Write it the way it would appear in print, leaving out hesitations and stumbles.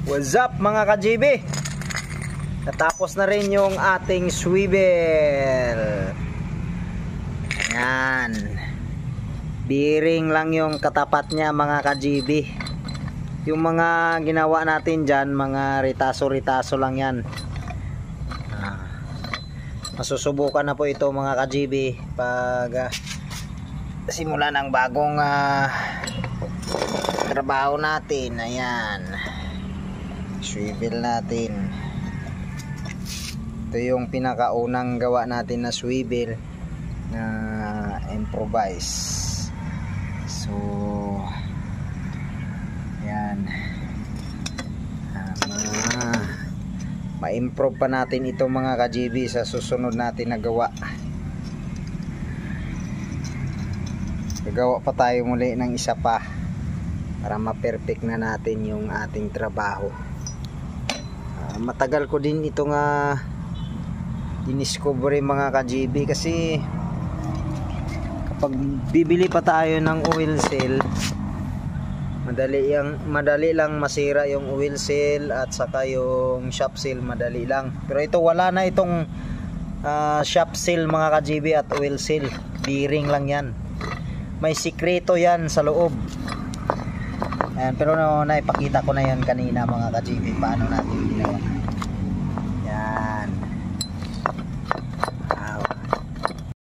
What's up mga ka-GB? Natapos na rin yung ating swivel. Ayan. Bearing lang yung katapat niya mga ka-GB. Yung mga ginawa natin dyan, mga ritaso-ritaso lang yan. Masusubukan na po ito mga ka-GB pag simula ng bagong trabaho natin. Ayan, swivel natin. Ito yung pinakaunang gawa natin na swivel na improvise. So ayan, ma-improve pa natin ito mga ka-GB sa susunod natin na gawa. Gagawa pa tayo muli ng isa pa para ma-perfect na natin yung ating trabaho. Matagal ko din ito nga diniscover mga ka-GB, kasi kapag bibili pa tayo ng oil seal, madali lang masira yung oil seal, at saka yung shop seal madali lang. Pero ito wala na itong shop seal mga ka-GB at oil seal, bearing lang yan. May sikreto yan sa loob. Ayan, pero naipakita ko na yan kanina mga ka-GB paano natin ginawa.